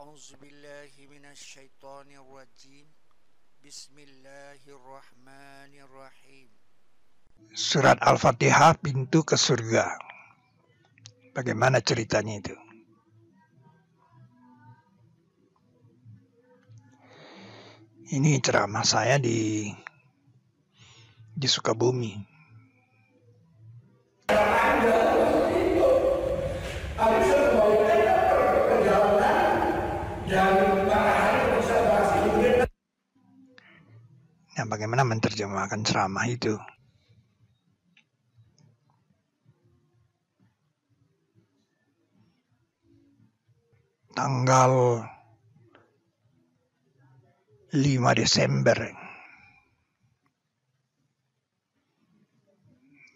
أعوذ بالله من الشيطان الرجيم بسم الله الرحمن الرحيم. Surat Al-Fatihah, pintu ke surga. Bagaimana ceritanya itu? Ini ceramah saya di Sukabumi. Nah, bagaimana menerjemahkan ceramah itu? Tanggal 5 Desember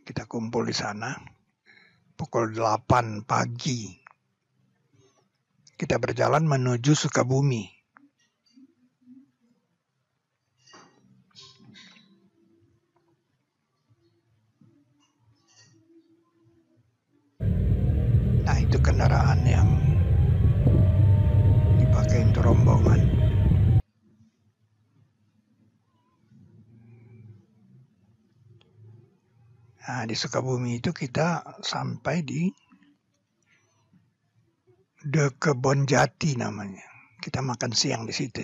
kita kumpul di sana pukul 8 pagi. Kita berjalan menuju Sukabumi. Nah, itu kendaraan yang dipakai untuk rombongan. Nah, di Sukabumi itu kita sampai di Kebon Jati namanya. Kita makan siang di situ.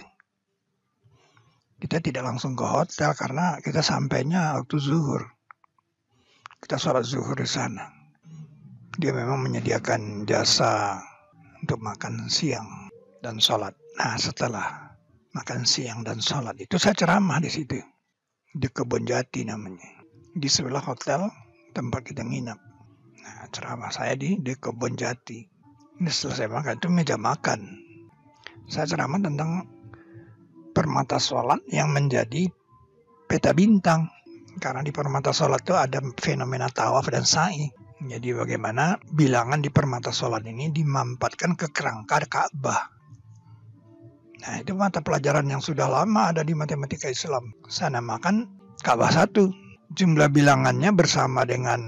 Kita tidak langsung ke hotel karena kita sampainya waktu zuhur. Kita sholat zuhur di sana. Dia memang menyediakan jasa untuk makan siang dan sholat. Nah, setelah makan siang dan sholat itu saya ceramah di situ. Di Kebon Jati namanya. Di sebelah hotel tempat kita nginap. Nah, ceramah saya di Kebon Jati. Ini selesai makan, itu meja makan. Saya ceramah tentang permata sholat yang menjadi peta bintang. Karena di permata sholat itu ada fenomena tawaf dan sa'i. Jadi bagaimana bilangan di permata sholat ini dimampatkan ke kerangka Ka'bah. Nah, itu mata pelajaran yang sudah lama ada di matematika Islam. Saya namakan Ka'bah 1. Jumlah bilangannya bersama dengan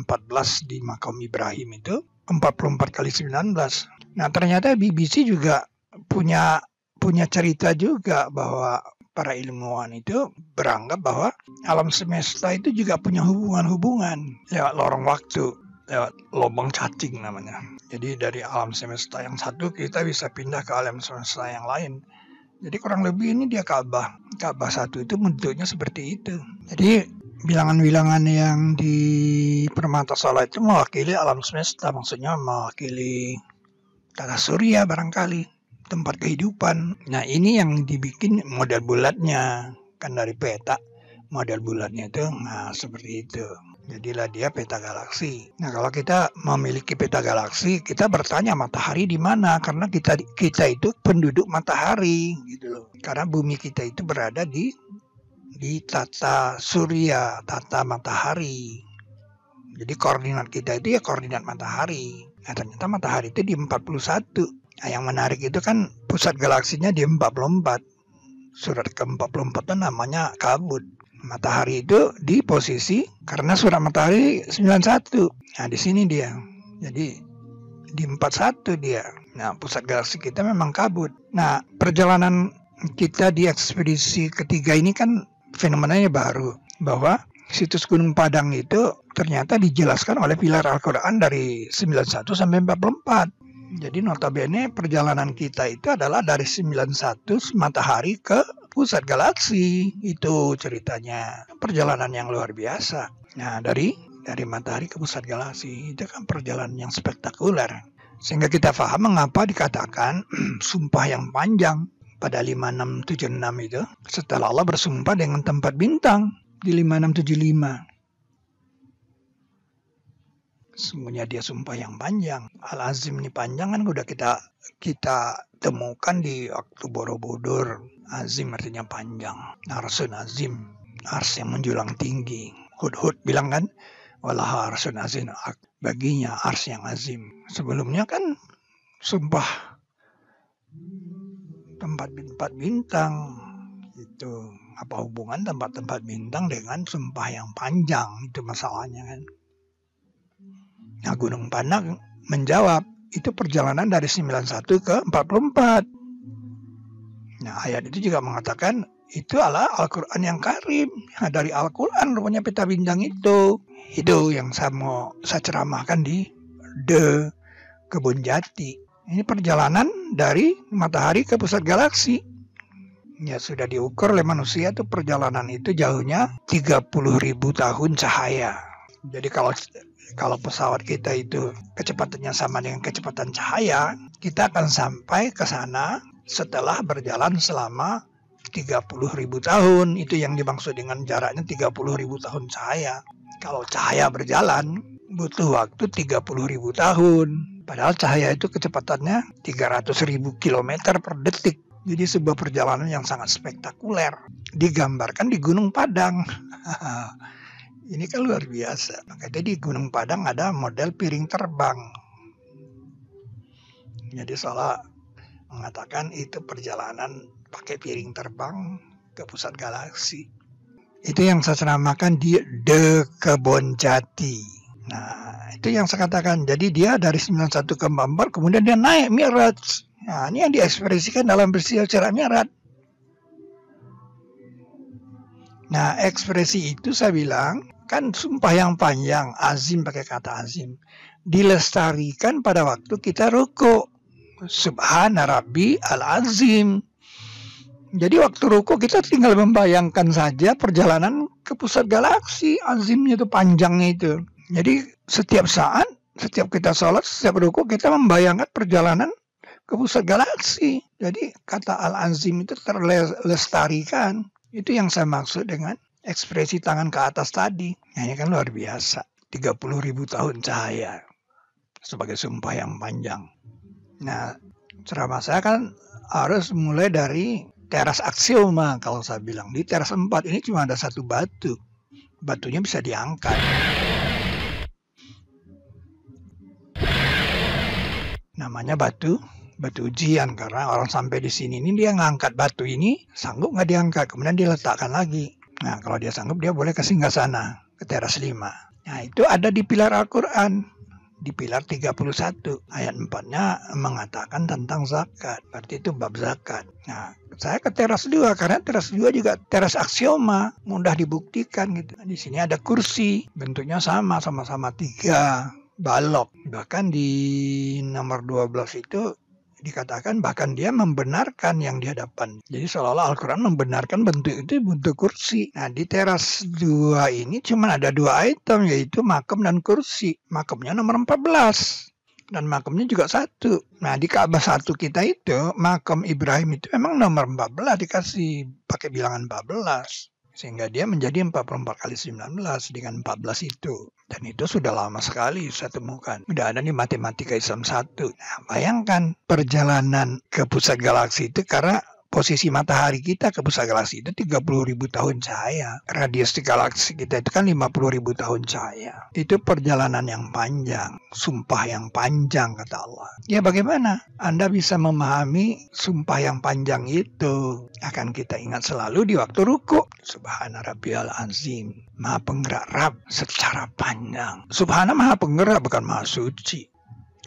14 di makam Ibrahim itu 44 kali 19. Nah, ternyata BBC juga punya cerita juga bahwa para ilmuwan itu beranggap bahwa alam semesta itu juga punya hubungan-hubungan lewat lorong waktu, lewat lubang cacing namanya. Jadi dari alam semesta yang satu kita bisa pindah ke alam semesta yang lain. Jadi kurang lebih ini dia Ka'bah 1 itu bentuknya seperti itu. Jadi bilangan-bilangan yang di permata sholat itu mewakili alam semesta, maksudnya mewakili tata surya barangkali. Tempat kehidupan. Nah, ini yang dibikin model bulatnya. Kan dari peta, model bulatnya itu, nah seperti itu. Jadilah dia peta galaksi. Nah, kalau kita memiliki peta galaksi, kita bertanya matahari di mana? Karena kita itu penduduk matahari, gitu loh. Karena bumi kita itu berada di tata surya, tata matahari. Jadi koordinat kita itu ya koordinat matahari. Nah, ternyata matahari itu di 41. Nah, yang menarik itu kan pusat galaksinya di 44. Surat ke-44 itu namanya kabut. Matahari itu di posisi karena surat matahari 91. Nah, di sini dia. Jadi di 41 dia. Nah, pusat galaksi kita memang kabut. Nah, perjalanan kita di ekspedisi ketiga ini kan fenomenanya baru. Bahwa situs Gunung Padang itu ternyata dijelaskan oleh pilar Al-Quran dari 91 sampai 44. Jadi notabene perjalanan kita itu adalah dari 91 matahari ke pusat galaksi. Itu ceritanya. Perjalanan yang luar biasa. Nah, dari matahari ke pusat galaksi itu kan perjalanan yang spektakuler. Sehingga kita paham mengapa dikatakan sumpah yang panjang pada 5676 itu. Setelah Allah bersumpah dengan tempat bintang di 5675. Sungguhnya dia sumpah yang panjang. Al-Azim ini panjang kan udah kita temukan di waktu Borobudur. Azim artinya panjang. Arsun azim. Ars yang menjulang tinggi. Hud bilang kan, walah arsun azim. Baginya ars yang azim. Sebelumnya kan sumpah tempat bintang. Itu apa hubungan tempat bintang dengan sumpah yang panjang? Itu masalahnya kan. Nah, Gunung Padang menjawab, itu perjalanan dari 91 ke 44. Nah, ayat itu juga mengatakan itu adalah Al-Quran yang karim. Nah, dari Al-Quran rupanya peta bintang itu. Itu yang saya ceramahkan di The Kebun Jati. Ini perjalanan dari matahari ke pusat galaksi. Ya, sudah diukur oleh manusia tuh perjalanan itu jauhnya 30.000 tahun cahaya. Jadi kalau pesawat kita itu kecepatannya sama dengan kecepatan cahaya, kita akan sampai ke sana setelah berjalan selama 30.000 tahun. Itu yang dimaksud dengan jaraknya 30.000 tahun cahaya. Kalau cahaya berjalan butuh waktu 30.000 tahun. Padahal cahaya itu kecepatannya 300.000 km per detik. Jadi sebuah perjalanan yang sangat spektakuler. Digambarkan di Gunung Padang. Ini kan luar biasa. Makanya di Gunung Padang ada model piring terbang. Jadi seolah mengatakan itu perjalanan pakai piring terbang ke pusat galaksi. Itu yang saya ceramahkan di The Kebun Jati. Nah, itu yang saya katakan. Jadi dia dari 91 ke 44, kemudian dia naik Mi'raj. Nah, ini yang diekspresikan dalam peristiwa Isra Mi'raj. Nah, ekspresi itu saya bilang, kan sumpah yang panjang, azim pakai kata azim, dilestarikan pada waktu kita ruku. Subhana Rabbi al-Azim. Jadi waktu ruku kita tinggal membayangkan saja perjalanan ke pusat galaksi. Azimnya itu, panjangnya itu. Jadi setiap saat, setiap kita sholat, setiap ruku kita membayangkan perjalanan ke pusat galaksi. Jadi kata al-Azim itu terlestarikan. Itu yang saya maksud dengan ekspresi tangan ke atas tadi. Nah, ini kan luar biasa. 30.000 tahun cahaya sebagai sumpah yang panjang. Nah, ceramah saya kan harus mulai dari teras aksioma. Kalau saya bilang di teras 4 ini cuma ada satu batu. Batunya bisa diangkat. Namanya batu ujian, karena orang sampai di sini ini dia ngangkat batu ini, sanggup nggak diangkat, kemudian diletakkan lagi. Nah, kalau dia sanggup dia boleh ke singgasana, ke teras 5. Nah, itu ada di pilar Al-Quran. Di pilar 31 ayat 4-nya mengatakan tentang zakat. Berarti itu bab zakat. Nah, saya ke teras 2 karena teras 2 juga teras aksioma, mudah dibuktikan gitu. Di sini ada kursi, bentuknya sama-sama 3 balok. Bahkan di nomor 12 itu dikatakan bahkan dia membenarkan yang di hadapan. Jadi seolah-olah Al-Quran membenarkan bentuk itu bentuk kursi. Nah, di teras 2 ini cuma ada 2 item, yaitu makam dan kursi. Makamnya nomor 14 dan makamnya juga 1. Nah, di Ka'bah 1 kita itu makam Ibrahim itu memang nomor 14, dikasih pakai bilangan 14. Sehingga dia menjadi 44 kali 19 dengan 14 itu. Dan itu sudah lama sekali saya temukan. Udah ada di Matematika Islam 1. Nah, bayangkan perjalanan ke pusat galaksi itu, karena posisi matahari kita ke pusat galaksi itu 30.000 tahun cahaya. Radius di galaksi kita itu kan 50.000 tahun cahaya. Itu perjalanan yang panjang. Sumpah yang panjang, kata Allah. Ya, bagaimana Anda bisa memahami sumpah yang panjang itu? Akan kita ingat selalu di waktu ruku. Subhana Rabbiyal Azim. Maha penggerak Rabb secara panjang. Subhana maha penggerak, bukan maha suci.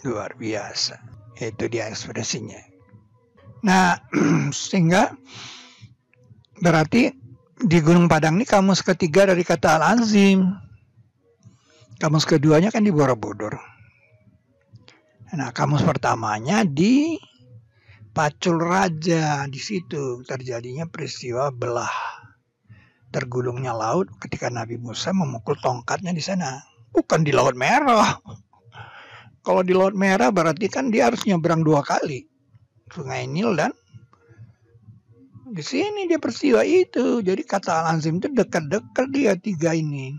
Luar biasa. Itu dia ekspresinya. Nah, sehingga berarti di Gunung Padang ini kamus ketiga dari kata Al-Azim. Kamus keduanya kan di Borobudur. Nah, kamus pertamanya di Pacul Raja. Di situ terjadinya peristiwa belah tergulungnya laut ketika Nabi Musa memukul tongkatnya di sana. Bukan di Laut Merah. Kalau di Laut Merah berarti kan dia harus nyebrang 2 kali. Sungai Nil, dan di sini dia peristiwa itu. Jadi kata Al-Azim itu dekat-dekat dia 3 ini.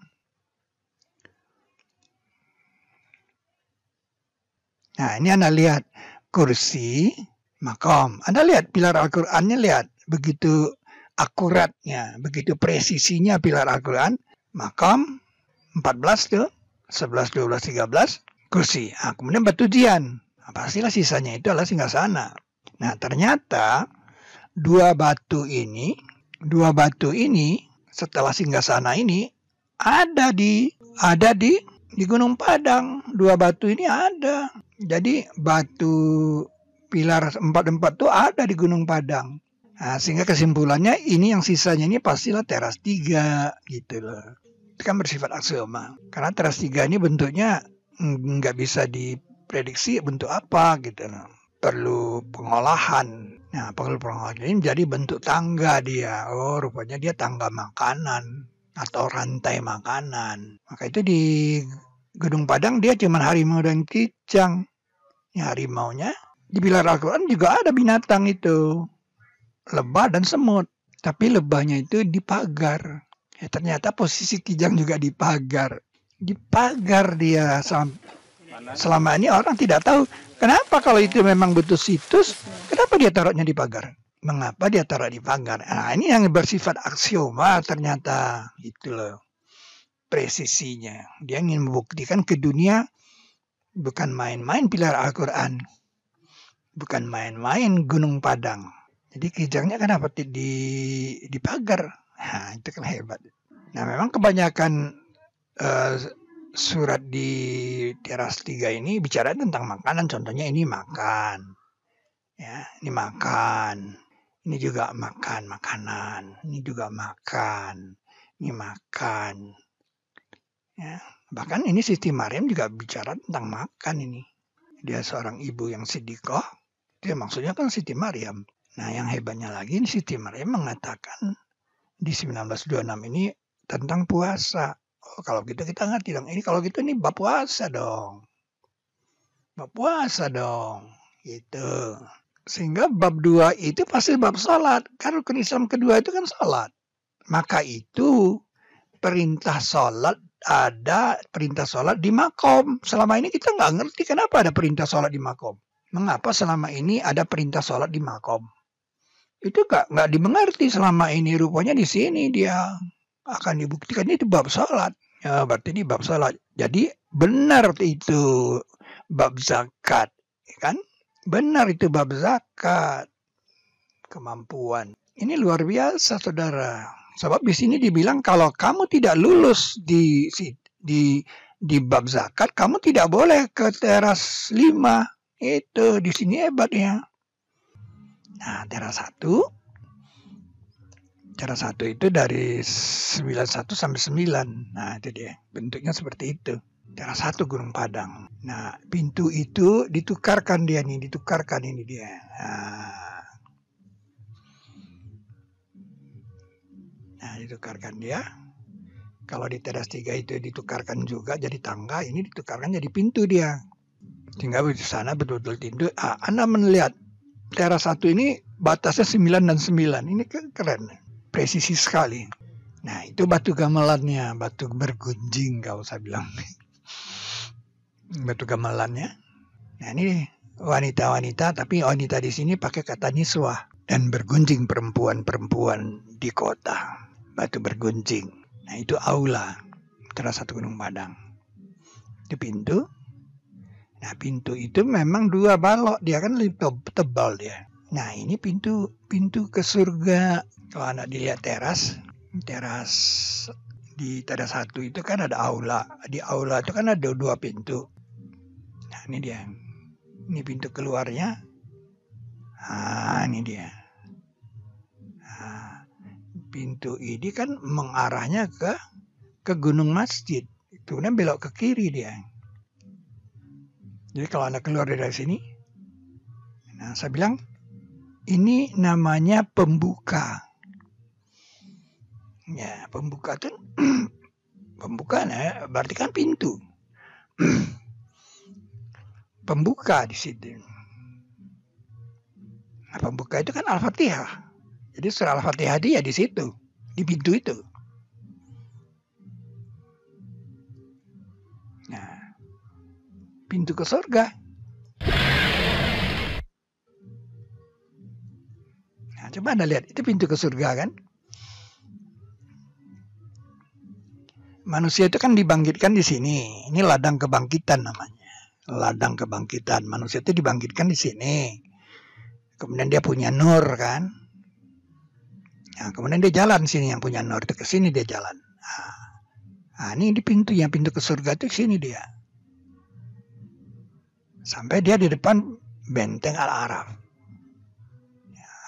Nah, ini Anda lihat kursi, makam. Anda lihat pilar Al-Qurannya, lihat begitu akuratnya, begitu presisinya pilar Al-Quran. Makam 14 tuh, 11, 12, 13 kursi. Nah, kemudian batu ujian. Nah, pastilah sisanya itu adalah singgasana. Nah, ternyata 2 batu ini setelah singgasana ini ada di Gunung Padang. 2 batu ini ada. Jadi batu pilar 44 itu ada di Gunung Padang. Nah, sehingga kesimpulannya ini yang sisanya ini pastilah teras 3 gitu loh. Itu kan bersifat aksioma. Karena teras 3 ini bentuknya nggak bisa diprediksi bentuk apa gitu loh. Perlu pengolahan. Nah, perlu pengolahan ini jadi bentuk tangga dia. Oh, rupanya dia tangga makanan atau rantai makanan. Maka itu di Gunung Padang dia cuma harimau dan kijang. Ya, harimaunya di pilar Al-Quran juga ada binatang itu. Lebah dan semut. Tapi lebahnya itu dipagar. Ya, ternyata posisi kijang juga dipagar. Dipagar dia. Selama ini orang tidak tahu. Kenapa kalau itu memang betul situs, kenapa dia taruhnya di pagar? Mengapa dia taruh di pagar? Nah, ini yang bersifat aksioma ternyata. Itu loh. Presisinya. Dia ingin membuktikan ke dunia bukan main-main pilar Al-Quran. Bukan main-main Gunung Padang. Jadi kijangnya kenapa dipagar? Nah, itu kan hebat. Nah, memang kebanyakan surat di teras 3 ini bicara tentang makanan. Contohnya ini makan. Ya, ini makan. Ini juga makan makanan. Ini juga makan. Ini makan. Ya, bahkan ini Siti Maryam juga bicara tentang makan ini. Dia seorang ibu yang siddiqah. Dia maksudnya kan Siti Maryam. Nah, yang hebatnya lagi Siti Maryam mengatakan di 1926 ini tentang puasa. Oh, kalau gitu kita ngerti dong. Ini kalau gitu ini bab puasa dong. Bab puasa dong. Gitu. Sehingga bab 2 itu pasti bab salat. Karena rukun Islam kedua itu kan salat. Maka itu perintah salat ada perintah salat di makom. Selama ini kita nggak ngerti kenapa ada perintah salat di makom. Mengapa selama ini ada perintah salat di makom? Itu nggak dimengerti selama ini. Rupanya di sini dia akan dibuktikan itu bab salat. Ya, berarti ini bab salat. Jadi benar itu bab zakat, kan? Benar itu bab zakat. Kemampuan. Ini luar biasa, saudara. Sebab di sini dibilang kalau kamu tidak lulus di bab zakat, kamu tidak boleh ke teras 5. Itu di sini hebatnya. Nah, teras 1 itu dari 91 sampai 9. Nah, itu dia. Bentuknya seperti itu. Teras 1 Gunung Padang. Nah, pintu itu ditukarkan dia nih. Ditukarkan ini dia. Nah, ditukarkan dia. Kalau di teras 3 itu ditukarkan juga jadi tangga. Ini ditukarkan jadi pintu dia. Sehingga di sana betul-betul pintu. Anda melihat. Teras 1 ini batasnya 9 dan 9. Ini keren. Presisi sekali. Nah, itu batu gamelannya. Batu bergunjing kalau saya bilang. Batu gamelannya. Nah, ini wanita-wanita. Tapi wanita di sini pakai kata niswah. Dan bergunjing perempuan-perempuan di kota. Batu bergunjing. Nah, itu aula. Teras 1 Gunung Padang. Itu pintu. Nah, pintu itu memang 2 balok. Dia kan lebih tebal dia. Nah, ini pintu ke surga. Kalau Anda dilihat teras di teras 1 itu kan ada aula. Di aula itu kan ada 2 pintu. Nah, ini dia. Ini pintu keluarnya. Nah, ini dia. Nah, pintu ini kan mengarahnya ke gunung masjid. Itu kan belok ke kiri dia. Jadi kalau Anda keluar dari sini, nah saya bilang, ini namanya pembuka. Ya, pembuka itu, pembuka nah, berarti kan pintu. Pembuka di situ. Nah, pembuka itu kan Al-Fatihah. Jadi surah Al-Fatihah dia di situ, di pintu itu. Pintu ke surga. Nah, coba Anda lihat, itu pintu ke surga kan? Manusia itu kan dibangkitkan di sini. Ini ladang kebangkitan namanya. Ladang kebangkitan. Manusia itu dibangkitkan di sini. Kemudian dia punya nur kan? Nah, kemudian dia jalan sini yang punya nur itu ke sini dia jalan. Nah, ini di pintu yang pintu ke surga itu sini dia. Sampai dia di depan benteng Al-Araf.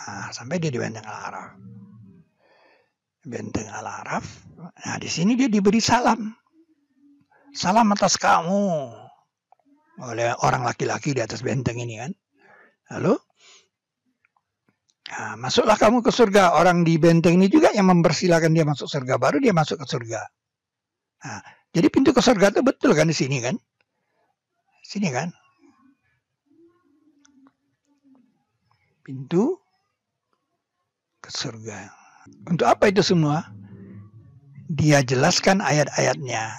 Nah, sampai dia di Benteng Al-Araf. Benteng Al-Araf. Nah, di sini dia diberi salam. Salam atas kamu oleh orang laki-laki di atas benteng ini kan. Lalu nah, masuklah kamu ke surga. Orang di benteng ini juga yang mempersilahkan dia masuk surga. Baru dia masuk ke surga. Nah, jadi pintu ke surga itu betul kan di sini kan? Sini kan? Pintu ke surga. Untuk apa itu semua? Dia jelaskan ayat-ayatnya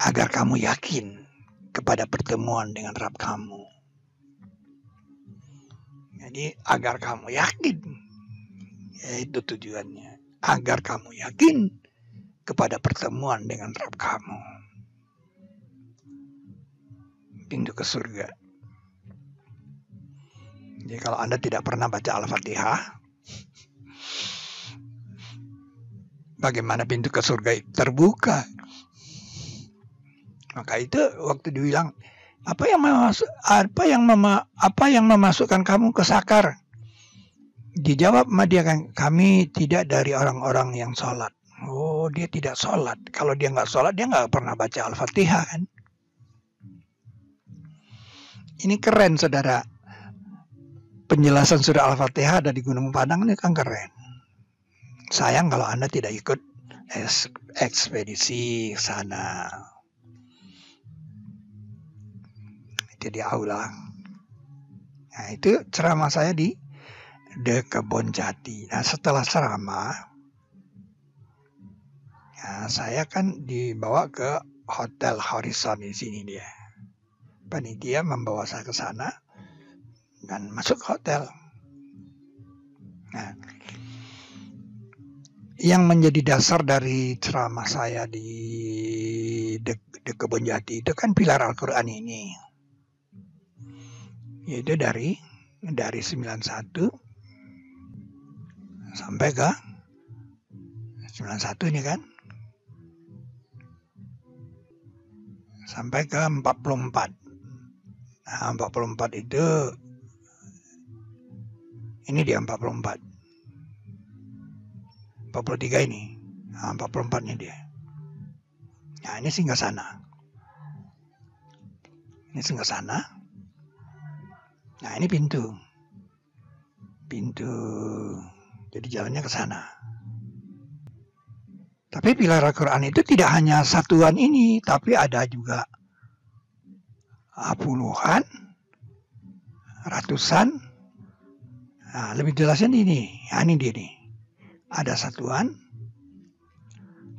agar kamu yakin kepada pertemuan dengan Rabb kamu. Jadi agar kamu yakin, itu tujuannya. Agar kamu yakin kepada pertemuan dengan Rabb kamu. Pintu ke surga. Jadi kalau Anda tidak pernah baca Al-Fatihah, bagaimana pintu ke surga itu terbuka? Maka itu waktu dibilang, apa yang memasukkan kamu ke sakar? Dijawab sama dia kan, kami tidak dari orang-orang yang sholat. Oh, dia tidak sholat. Kalau dia nggak sholat, dia nggak pernah baca Al-Fatihah kan? Ini keren, saudara. Penjelasan surah Al-Fatihah ada di Gunung Padang ini kan keren. Sayang kalau Anda tidak ikut ekspedisi sana. Itu di aula. Nah, itu ceramah saya di Kebonjati. Nah, setelah ceramah, ya, saya kan dibawa ke Hotel Horizon di sini dia. Panitia membawa saya ke sana dan masuk ke hotel. Nah, yang menjadi dasar dari ceramah saya di Kebonjati itu kan pilar Al-Quran ini. Yaitu dari 91 sampai ke 91 ini kan. Sampai ke 44. Nah, 44 itu ini dia 44. 43 ini. Nah, 44 ini dia. Nah, ini singgasana. Ini singgasana. Nah, ini pintu. Pintu. Jadi jalannya ke sana. Tapi pilar Al-Quran itu tidak hanya satuan ini, tapi ada juga puluhan, ratusan. Nah, lebih jelasnya ini. Nah, ini dia nih. Ada satuan,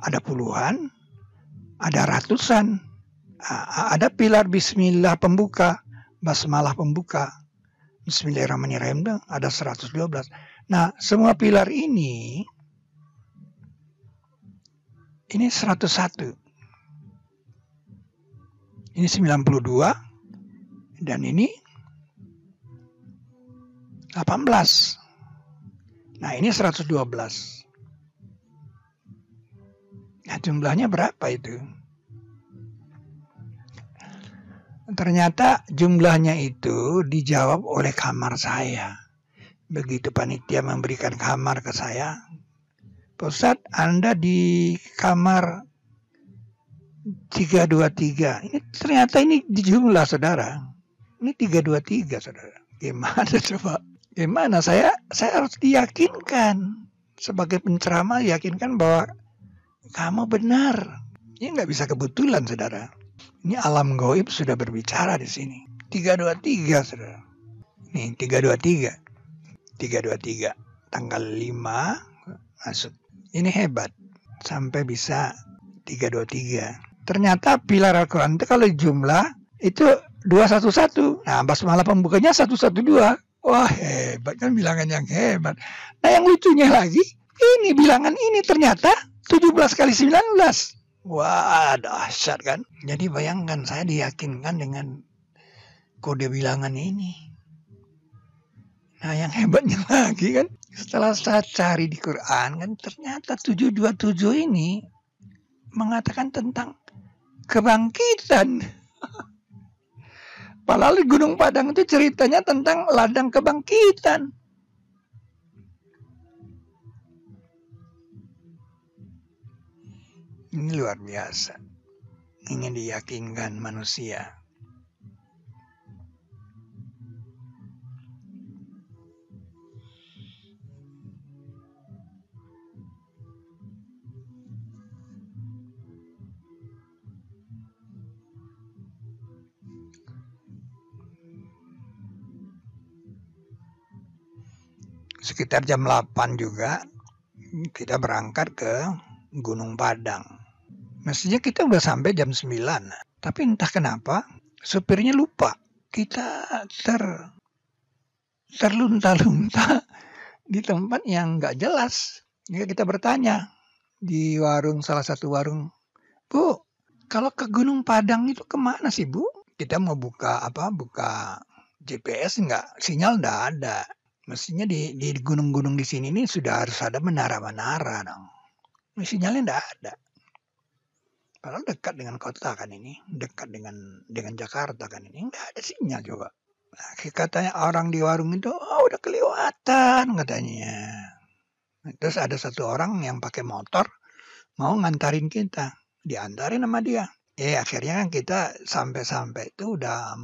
ada puluhan, ada ratusan. Nah, ada pilar Bismillah pembuka, Basmalah pembuka. Bismillahirrahmanirrahim ada 112. Nah, semua pilar ini 101. Ini 92 dan ini 18. Nah, ini 112. Nah, jumlahnya berapa itu? Ternyata jumlahnya itu dijawab oleh kamar saya. Begitu panitia memberikan kamar ke saya, Pak Ustadz, Anda di kamar 323. Ini ternyata ini jumlah, saudara. Ini 323, saudara. Gimana coba? Gimana? Saya harus diyakinkan. Sebagai penceramah, yakinkan bahwa kamu benar. Ini nggak bisa kebetulan, saudara. Ini alam gaib sudah berbicara di sini. 323, saudara. Nih, 323. 323. Tanggal 5 masuk. Ini hebat. Sampai bisa 323. Ternyata pilar Al-Quran itu kalau jumlah itu 211. Nah, basmalah pembukanya 112. Wah, hebat kan, bilangan yang hebat. Nah, yang lucunya lagi, ini bilangan ini ternyata 17 kali 19. Wah, dahsyat kan. Jadi bayangkan, saya diyakinkan dengan kode bilangan ini. Nah, yang hebatnya lagi kan, setelah saya cari di Quran kan, ternyata 727 ini mengatakan tentang kebangkitan. Padahal di Gunung Padang itu ceritanya tentang ladang kebangkitan. Ini luar biasa. Ingin diyakinkan manusia. Sekitar jam 8 juga kita berangkat ke Gunung Padang. Mestinya kita udah sampai jam 9. Tapi entah kenapa supirnya lupa. Kita terlunta-lunta di tempat yang nggak jelas. Ya, kita bertanya di salah satu warung, "Bu, kalau ke Gunung Padang itu kemana sih, Bu?" Kita mau buka GPS, nggak, sinyal nggak ada. Mestinya di gunung-gunung di sini nih sudah harus ada menara-menara dong. Sinyalnya nggak ada. Padahal dekat dengan kota kan ini, dekat dengan Jakarta kan ini, nggak ada sinyal coba. Nah, katanya orang di warung itu, udah kelewatan katanya. Terus ada satu orang yang pakai motor mau ngantarin kita, diantarin sama dia. Akhirnya kan kita sampai itu udah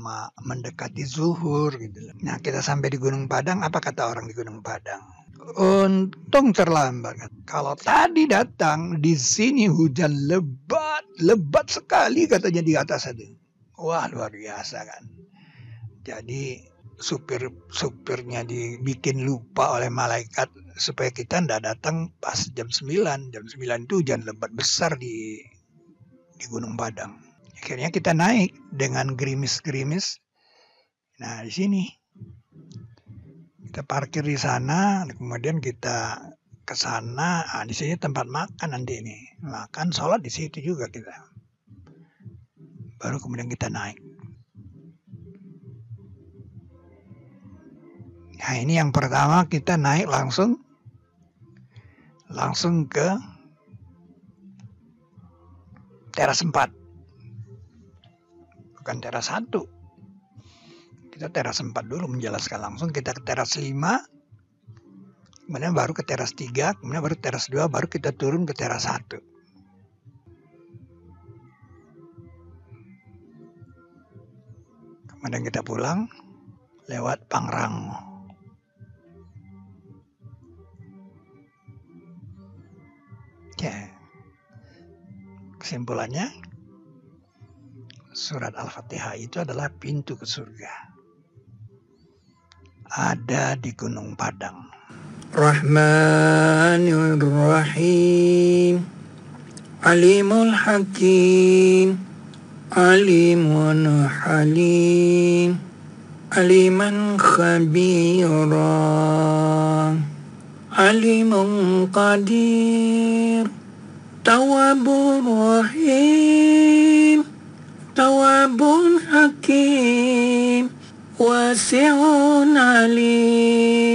mendekati zuhur gitu. Nah, kita sampai di Gunung Padang, apa kata orang di Gunung Padang? Untung terlambat. Kalau tadi datang di sini hujan lebat sekali katanya di atas itu. Wah, luar biasa kan. Jadi supirnya dibikin lupa oleh malaikat supaya kita ndak datang pas jam 9. Jam 9 itu hujan lebat besar di Gunung Padang. Akhirnya kita naik dengan gerimis-gerimis. Nah, di sini kita parkir di sana, kemudian kita ke sana. Nah, di sini tempat makan nanti ini. Makan, sholat di situ juga kita. Baru kemudian kita naik. Nah, ini yang pertama kita naik langsung ke teras 4. Bukan teras 1. Kita teras 4 dulu menjelaskan langsung. Kita ke teras 5. Kemudian baru ke teras 3. Kemudian baru teras 2. Baru kita turun ke teras 1. Kemudian kita pulang lewat Pangrango. Ya. Kesimpulannya, surat Al-Fatihah itu adalah pintu ke surga. Ada di Gunung Padang. Rahmanir-Rahim, Alimul Hakim, Alimun Halim, Aliman Khabira, Alimun Qadir, Tawwabur Rahim, Tawwabun Hakim, Wasi'un Alim.